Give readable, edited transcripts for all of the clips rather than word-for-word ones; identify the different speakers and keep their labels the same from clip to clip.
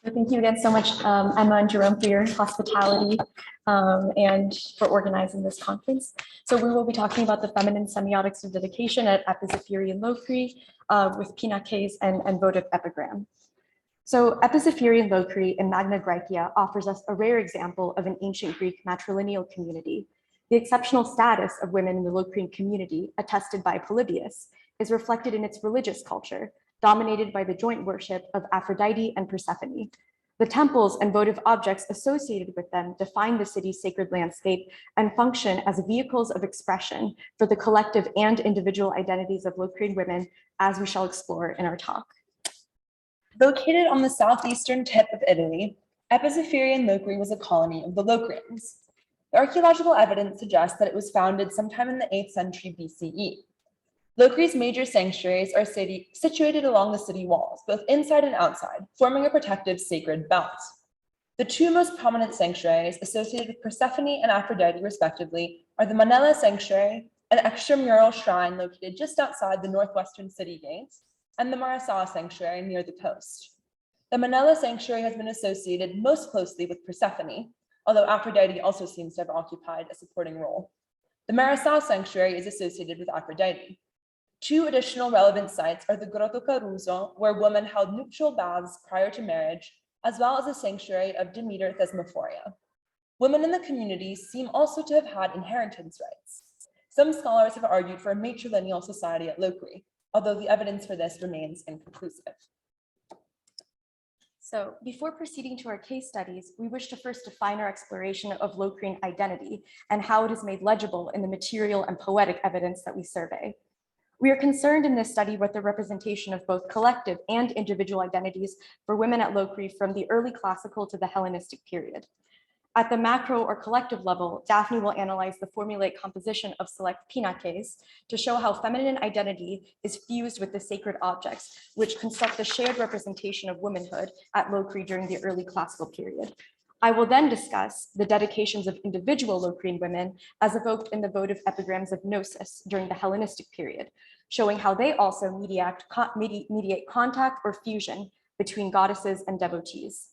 Speaker 1: Thank you again so much, Emma and Jerome, for your hospitality and for organizing this conference. So we will be talking about the feminine semiotics of dedication at Epizephyrian Locri with Pinakes and Votive Epigram. So Epizephyrian Locri in Magna Graecia offers us a rare example of an ancient Greek matrilineal community. The exceptional status of women in the Locrian community, attested by Polybius, is reflected in its religious culture, dominated by the joint worship of Aphrodite and Persephone. The temples and votive objects associated with them define the city's sacred landscape and function as vehicles of expression for the collective and individual identities of Locrian women, as we shall explore in our talk.
Speaker 2: Located on the southeastern tip of Italy, Epizephyrian Locri was a colony of the Locrians. The archaeological evidence suggests that it was founded sometime in the 8th century BCE. Locri's major sanctuaries are situated along the city walls, both inside and outside, forming a protective sacred belt. The two most prominent sanctuaries associated with Persephone and Aphrodite, respectively, are the Manella Sanctuary, an extramural shrine located just outside the northwestern city gates, and the Marasà Sanctuary near the coast. The Manella Sanctuary has been associated most closely with Persephone, although Aphrodite also seems to have occupied a supporting role. The Marasà Sanctuary is associated with Aphrodite. Two additional relevant sites are the Grotto Caruso, where women held nuptial baths prior to marriage, as well as the sanctuary of Demeter Thesmophoria. Women in the community seem also to have had inheritance rights. Some scholars have argued for a matrilineal society at Locri, although the evidence for this remains inconclusive.
Speaker 1: So before proceeding to our case studies, we wish to first define our exploration of Locrian identity and how it is made legible in the material and poetic evidence that we survey. We are concerned in this study with the representation of both collective and individual identities for women at Locri from the early classical to the Hellenistic period. At the macro or collective level, Daphne will analyze the formulaic composition of select Pinakes to show how feminine identity is fused with the sacred objects, which construct the shared representation of womanhood at Locri during the early classical period. I will then discuss the dedications of individual Locrian women as evoked in the votive epigrams of Gnosis during the Hellenistic period, showing how they also mediate contact or fusion between goddesses and devotees.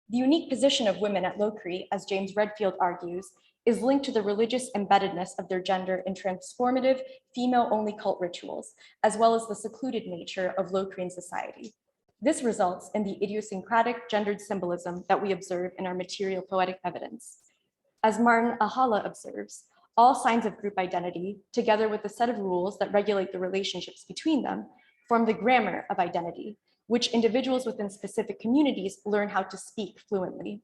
Speaker 1: The unique position of women at Locri, as James Redfield argues, is linked to the religious embeddedness of their gender in transformative female-only cult rituals, as well as the secluded nature of Locrian society. This results in the idiosyncratic gendered symbolism that we observe in our material poetic evidence. As Martin Ahala observes, all signs of group identity, together with the set of rules that regulate the relationships between them, form the grammar of identity, which individuals within specific communities learn how to speak fluently.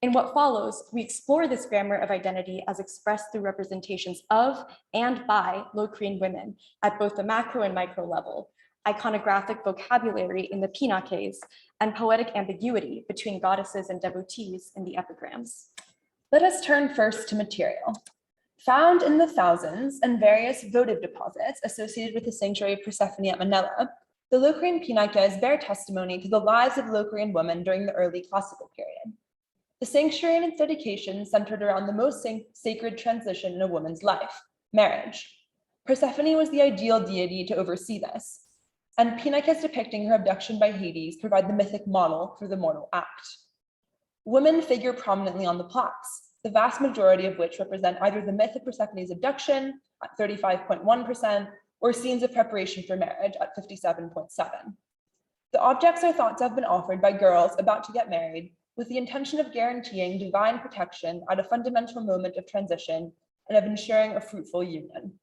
Speaker 1: In what follows, we explore this grammar of identity as expressed through representations of and by Locrian women at both the macro and micro level, iconographic vocabulary in the Pinakes, and poetic ambiguity between goddesses and devotees in the epigrams.
Speaker 2: Let us turn first to material. Found in the thousands and various votive deposits associated with the sanctuary of Persephone at Manella, the Locrian Pinakes bear testimony to the lives of Locrian women during the early classical period. The sanctuary and its dedication centered around the most sacred transition in a woman's life, marriage. Persephone was the ideal deity to oversee this, and Pinakes depicting her abduction by Hades provide the mythic model for the mortal act. Women figure prominently on the plaques, the vast majority of which represent either the myth of Persephone's abduction at 35.1%, or scenes of preparation for marriage at 57.7%. The objects are thought to have been offered by girls about to get married with the intention of guaranteeing divine protection at a fundamental moment of transition and of ensuring a fruitful union.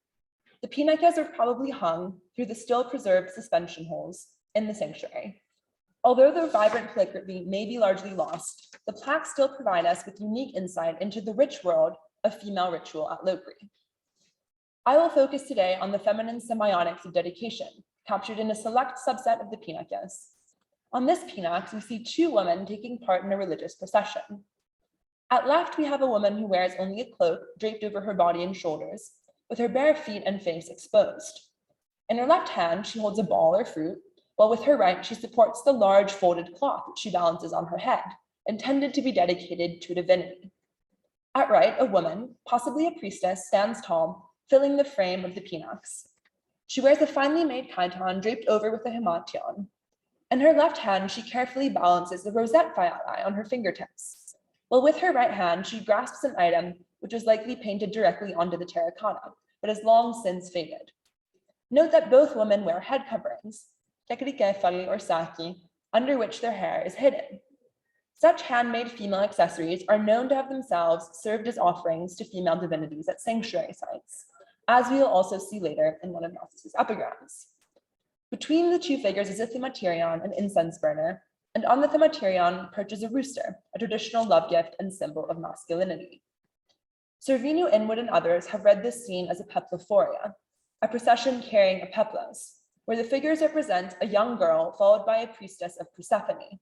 Speaker 2: The Pinakes are probably hung through the still preserved suspension holes in the sanctuary. Although the vibrant calligraphy may be largely lost, the plaques still provide us with unique insight into the rich world of female ritual at Locri. I will focus today on the feminine semiotics of dedication, captured in a select subset of the Pinakes. On this Pinax, we see two women taking part in a religious procession. At left, we have a woman who wears only a cloak draped over her body and shoulders, with her bare feet and face exposed. In her left hand, she holds a ball or fruit, while with her right, she supports the large folded cloth that she balances on her head, intended to be dedicated to a divinity. At right, a woman, possibly a priestess, stands tall, filling the frame of the Pinakes. She wears a finely made chiton draped over with a himation. In her left hand, she carefully balances the rosette fiali on her fingertips, while with her right hand, she grasps an item which was likely painted directly onto the terracotta, but has long since faded. Note that both women wear head coverings, tekrike fali or saki, under which their hair is hidden. Such handmade female accessories are known to have themselves served as offerings to female divinities at sanctuary sites, as we will also see later in one of Gnostic's epigrams. Between the two figures is a thematerion, an incense burner, and on the thematerion perches a rooster, a traditional love gift and symbol of masculinity. Servinu, Inwood, and others have read this scene as a peplophoria, a procession carrying a peplos, where the figures represent a young girl followed by a priestess of Persephone,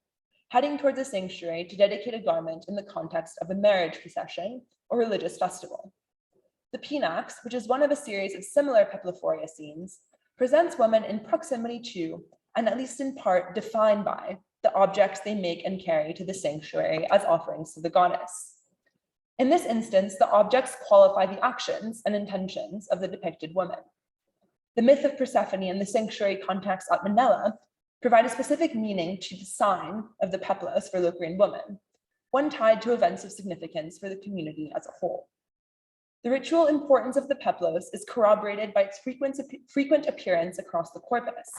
Speaker 2: heading towards a sanctuary to dedicate a garment in the context of a marriage procession or religious festival. The Pinakes, which is one of a series of similar peplophoria scenes, presents women in proximity to, and at least in part defined by, the objects they make and carry to the sanctuary as offerings to the goddess. In this instance, the objects qualify the actions and intentions of the depicted woman. The myth of Persephone and the sanctuary context at Manila provide a specific meaning to the sign of the peplos for Locrian woman, one tied to events of significance for the community as a whole. The ritual importance of the peplos is corroborated by its frequent appearance across the corpus,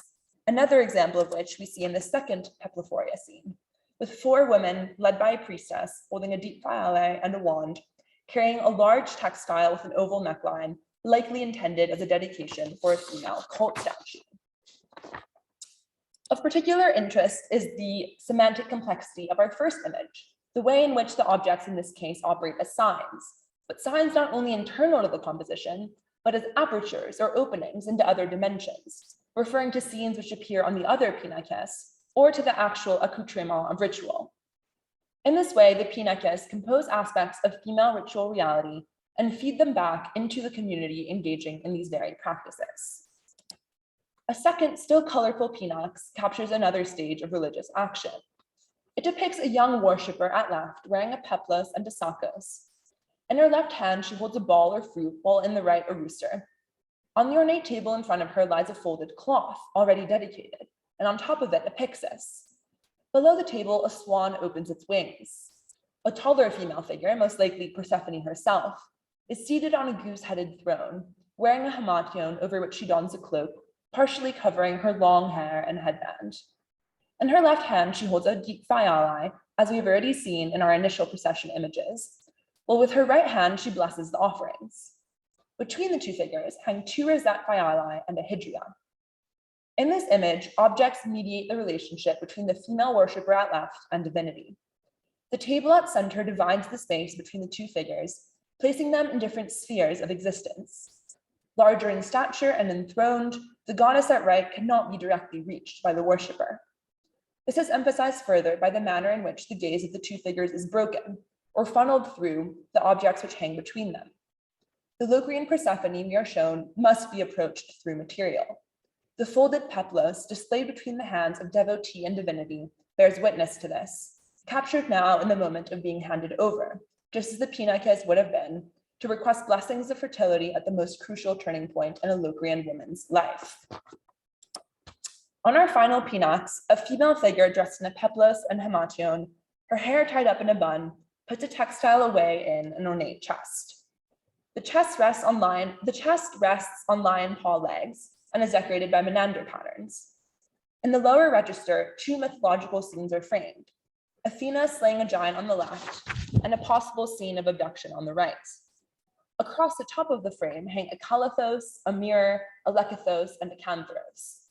Speaker 2: another example of which we see in the second peplophoria scene, with 4 women led by a priestess holding a deep fiale and a wand, carrying a large textile with an oval neckline, likely intended as a dedication for a female cult statue. Of particular interest is the semantic complexity of our first image, the way in which the objects in this case operate as signs, but signs not only internal to the composition, but as apertures or openings into other dimensions, referring to scenes which appear on the other Pinakes or to the actual accoutrement of ritual. In this way, the Pinakes compose aspects of female ritual reality and feed them back into the community engaging in these very practices. A second, still colorful Pinakes captures another stage of religious action. It depicts a young worshiper at left wearing a peplos and a sakos. In her left hand, she holds a ball or fruit, while in the right, a rooster. On the ornate table in front of her lies a folded cloth, already dedicated, and on top of it, a pyxis. Below the table, a swan opens its wings. A taller female figure, most likely Persephone herself, is seated on a goose-headed throne, wearing a hamartion over which she dons a cloak, partially covering her long hair and headband. In her left hand, she holds a deep fiali, as we've already seen in our initial procession images, while with her right hand, she blesses the offerings. Between the two figures hang 2 rosette fiali and a hydria. In this image, objects mediate the relationship between the female worshiper at left and divinity. The table at center divides the space between the two figures, placing them in different spheres of existence. Larger in stature and enthroned, the goddess at right cannot be directly reached by the worshiper. This is emphasized further by the manner in which the gaze of the two figures is broken, or funneled through the objects which hang between them. The Locrian Persephone, we are shown, must be approached through material. The folded peplos displayed between the hands of devotee and divinity bears witness to this, captured now in the moment of being handed over, just as the Pinakes would have been, to request blessings of fertility at the most crucial turning point in a Locrian woman's life. On our final Pinakes, a female figure dressed in a peplos and hamartion, her hair tied up in a bun, puts a textile away in an ornate chest. The chest rests on lion paw legs and is decorated by menander patterns. In the lower register, 2 mythological scenes are framed: Athena slaying a giant on the left, and a possible scene of abduction on the right. Across the top of the frame hang a kalathos, a mirror, a lekythos, and a canthros.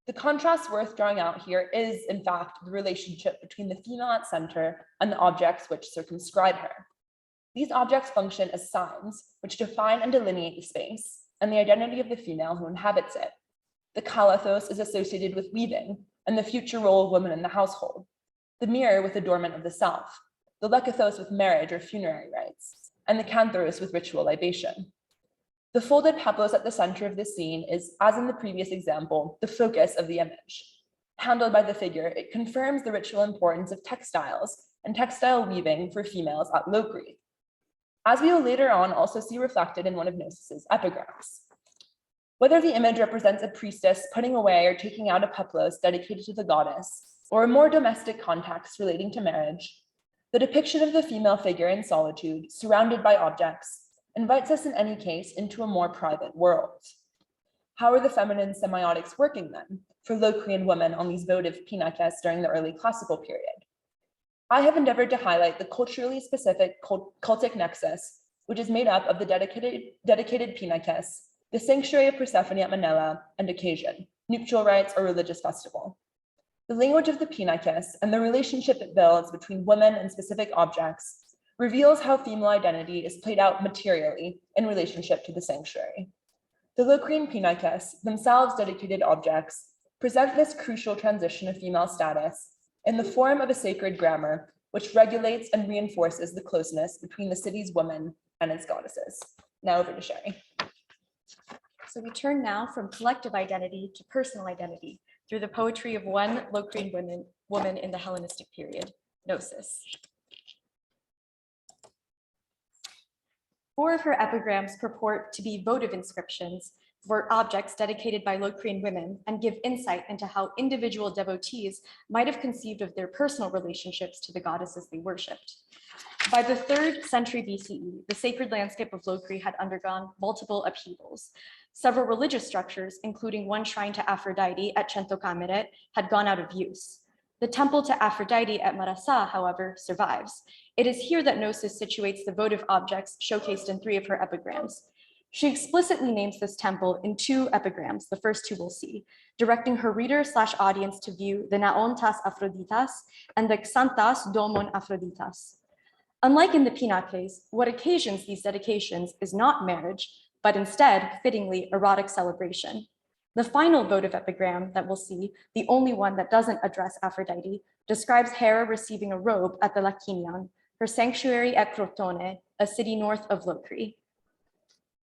Speaker 2: The contrast worth drawing out here is, in fact, the relationship between the female at center and the objects which circumscribe her. These objects function as signs which define and delineate the space and the identity of the female who inhabits it. The kalathos is associated with weaving and the future role of women in the household, the mirror with adornment of the self, the lekythos with marriage or funerary rites, and the canthros with ritual libation. The folded peplos at the center of the scene is, as in the previous example, the focus of the image. Handled by the figure, it confirms the ritual importance of textiles and textile weaving for females at Locri, as we will later on also see reflected in one of Gnosis's epigrams. Whether the image represents a priestess putting away or taking out a peplos dedicated to the goddess, or a more domestic context relating to marriage, the depiction of the female figure in solitude, surrounded by objects, invites us in any case into a more private world. How are the feminine semiotics working then for Locrian women on these votive Pinakes during the early classical period? I have endeavored to highlight the culturally specific cultic nexus, which is made up of the dedicated Pinakes, the sanctuary of Persephone at Manila, and occasion, nuptial rites or religious festival. The language of the Pinakes and the relationship it builds between women and specific objects reveals how female identity is played out materially in relationship to the sanctuary. The Locrian Pinakes, themselves dedicated objects, present this crucial transition of female status in the form of a sacred grammar, which regulates and reinforces the closeness between the city's women and its goddesses. Now over to Sherry.
Speaker 1: So we turn now from collective identity to personal identity through the poetry of one Locrian woman in the Hellenistic period, Gnosis. 4 of her epigrams purport to be votive inscriptions for objects dedicated by Locrian women and give insight into how individual devotees might have conceived of their personal relationships to the goddesses they worshipped. By the 3rd century BCE, the sacred landscape of Locri had undergone multiple upheavals. Several religious structures, including one shrine to Aphrodite at Centocamere, had gone out of use. The temple to Aphrodite at Marasa, however, survives. It is here that Gnosis situates the votive objects showcased in 3 of her epigrams. She explicitly names this temple in 2 epigrams, the first 2 we'll see, directing her reader/audience to view the Naontas Aphroditas and the Xanthas Domon Aphroditas. Unlike in the Pinakes, what occasions these dedications is not marriage, but instead, fittingly, erotic celebration. The final votive epigram that we'll see, the only one that doesn't address Aphrodite, describes Hera receiving a robe at the Lacinion, her sanctuary at Crotone, a city north of Locri.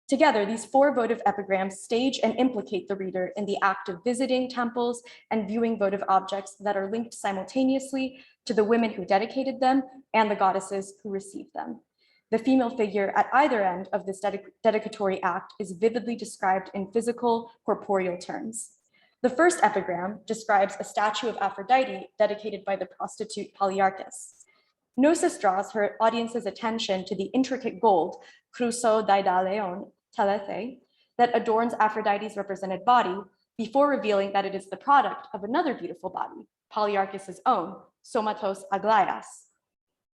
Speaker 1: Together, these 4 votive epigrams stage and implicate the reader in the act of visiting temples and viewing votive objects that are linked simultaneously to the women who dedicated them and the goddesses who received them. The female figure at either end of this dedicatory act is vividly described in physical, corporeal terms. The first epigram describes a statue of Aphrodite dedicated by the prostitute Polyarchus. Gnosis draws her audience's attention to the intricate gold, cruso daidaleon telethe, that adorns Aphrodite's represented body before revealing that it is the product of another beautiful body, Polyarchus's own, somatos aglaias.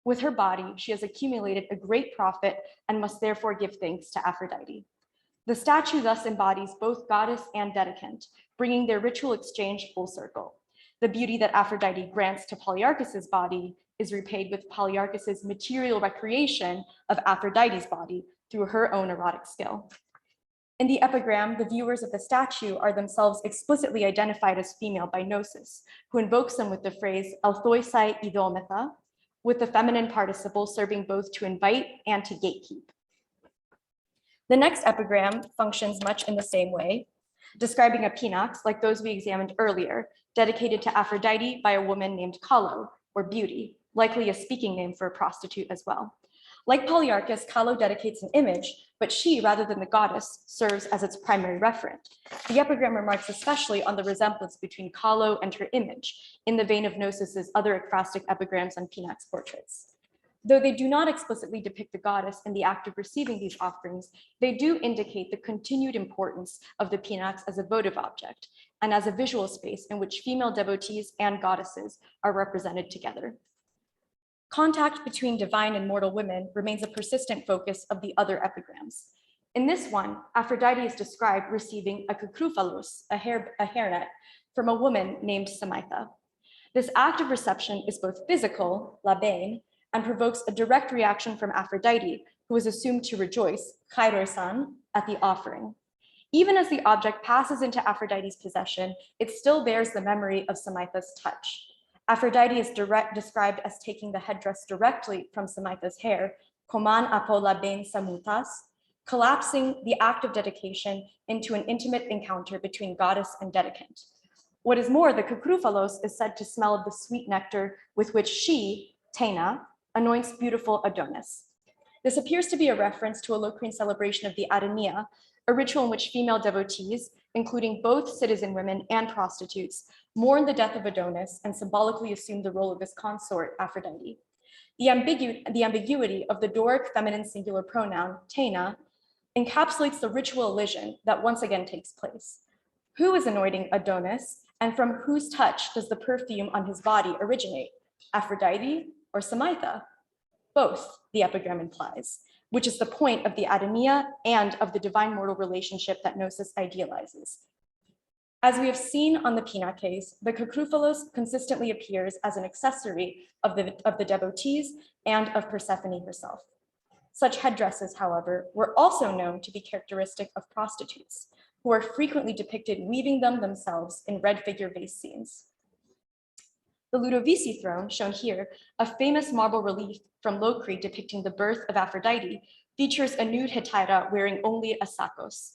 Speaker 1: With her body, she has accumulated a great profit and must therefore give thanks to Aphrodite. The statue thus embodies both goddess and dedicant, bringing their ritual exchange full circle. The beauty that Aphrodite grants to Polyarchus's body is repaid with Polyarchus's material recreation of Aphrodite's body through her own erotic skill. In the epigram, the viewers of the statue are themselves explicitly identified as female by Gnosis, who invokes them with the phrase althoisai idometha, with the feminine participle serving both to invite and to gatekeep. The next epigram functions much in the same way, describing a Pinakes like those we examined earlier, dedicated to Aphrodite by a woman named Kalo, or Beauty, likely a speaking name for a prostitute as well. Like Polyarchus, Kalo dedicates an image, but she, rather than the goddess, serves as its primary referent. The epigram remarks especially on the resemblance between Kalo and her image, in the vein of Gnosis's other ekphrastic epigrams on Pinakes portraits. Though they do not explicitly depict the goddess in the act of receiving these offerings, they do indicate the continued importance of the Pinakes as a votive object and as a visual space in which female devotees and goddesses are represented together. Contact between divine and mortal women remains a persistent focus of the other epigrams. In this one, Aphrodite is described receiving a kakrouphalos, a hairnet, from a woman named Samaitha. This act of reception is both physical, labein, and provokes a direct reaction from Aphrodite, who is assumed to rejoice, chairoisan, at the offering. Even as the object passes into Aphrodite's possession, it still bears the memory of Samaitha's touch. Aphrodite is described as taking the headdress directly from Samaitha's hair, koman apo labein samutas, collapsing the act of dedication into an intimate encounter between goddess and dedicant. What is more, the kakrouphalos is said to smell of the sweet nectar with which she, Tena, anoints beautiful Adonis. This appears to be a reference to a Locrian celebration of the Adonia, a ritual in which female devotees, including both citizen women and prostitutes, mourn the death of Adonis and symbolically assume the role of his consort, Aphrodite. The ambiguity of the Doric feminine singular pronoun, Tena, encapsulates the ritual elision that once again takes place. Who is anointing Adonis, and from whose touch does the perfume on his body originate, Aphrodite or Samantha? Both, the epigram implies, which is the point of the Adamia and of the divine mortal relationship that Gnosis idealizes. As we have seen on the Pinakes, the Kakroufalos consistently appears as an accessory of the devotees and of Persephone herself. Such headdresses, however, were also known to be characteristic of prostitutes, who are frequently depicted weaving them themselves in red figure vase scenes. The Ludovisi throne, shown here, a famous marble relief from Locri depicting the birth of Aphrodite, features a nude Hetaira wearing only a sakos.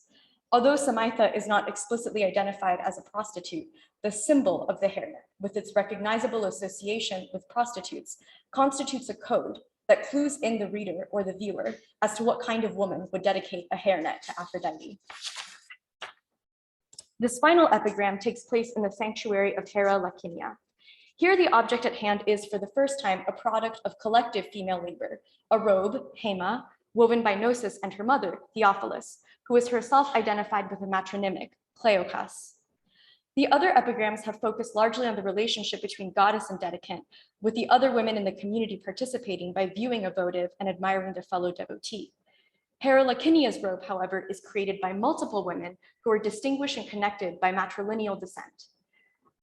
Speaker 1: Although Samantha is not explicitly identified as a prostitute, the symbol of the hairnet, with its recognizable association with prostitutes, constitutes a code that clues in the reader or the viewer as to what kind of woman would dedicate a hairnet to Aphrodite. This final epigram takes place in the sanctuary of Hera Lakinia. Here, the object at hand is, for the first time, a product of collective female labor, a robe, hema, woven by Gnosis and her mother, Theophilus, who is herself identified with a matronymic, Cleopas. The other epigrams have focused largely on the relationship between goddess and dedicant, with the other women in the community participating by viewing a votive and admiring their fellow devotee. Hera Lakinia's robe, however, is created by multiple women who are distinguished and connected by matrilineal descent.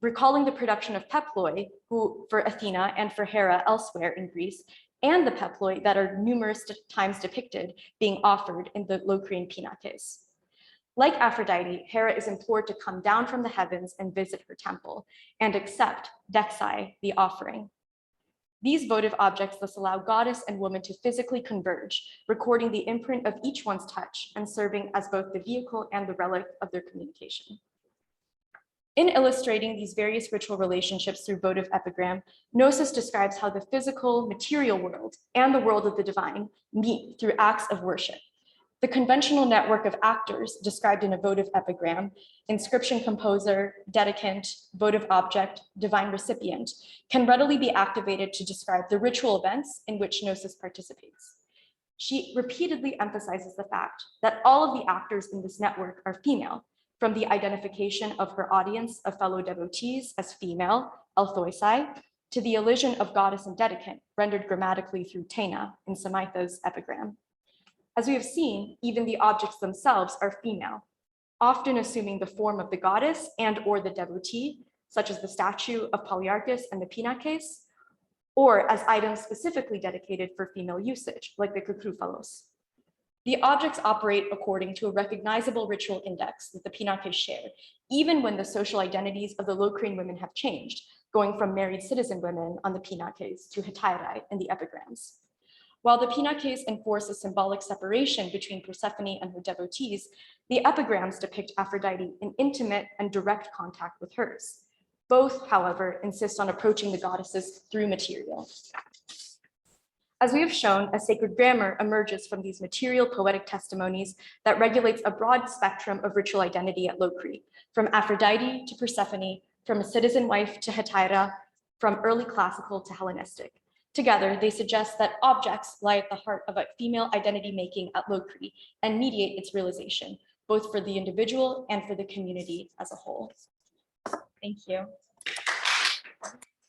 Speaker 1: Recalling the production of peploi, who for Athena and for Hera elsewhere in Greece, and the peploi that are numerous times depicted being offered in the Locrian Pinakes. Like Aphrodite, Hera is implored to come down from the heavens and visit her temple and accept dexai, the offering. These votive objects thus allow goddess and woman to physically converge, recording the imprint of each one's touch and serving as both the vehicle and the relic of their communication. In illustrating these various ritual relationships through votive epigram, Gnosis describes how the physical, material world and the world of the divine meet through acts of worship. The conventional network of actors described in a votive epigram, inscription composer, dedicant, votive object, divine recipient, can readily be activated to describe the ritual events in which Gnosis participates. She repeatedly emphasizes the fact that all of the actors in this network are female, from the identification of her audience of fellow devotees as female, Althoisai, to the elision of goddess and dedicant, rendered grammatically through Tena in Samantha's epigram. As we have seen, even the objects themselves are female, often assuming the form of the goddess and or the devotee, such as the statue of Polyarchus and the Pinakes, or as items specifically dedicated for female usage, like the Kakroufalos. The objects operate according to a recognizable ritual index that the Pinakes share, even when the social identities of the Locrian women have changed, going from married citizen women on the Pinakes to Hetairae in the epigrams. While the Pinakes enforce a symbolic separation between Persephone and her devotees, the epigrams depict Aphrodite in intimate and direct contact with hers. Both, however, insist on approaching the goddesses through material. As we have shown, a sacred grammar emerges from these material poetic testimonies that regulates a broad spectrum of ritual identity at Locri, from Aphrodite to Persephone, from a citizen wife to Hetaira, from early classical to Hellenistic. Together, they suggest that objects lie at the heart of a female identity making at Locri and mediate its realization, both for the individual and for the community as a whole. Thank you.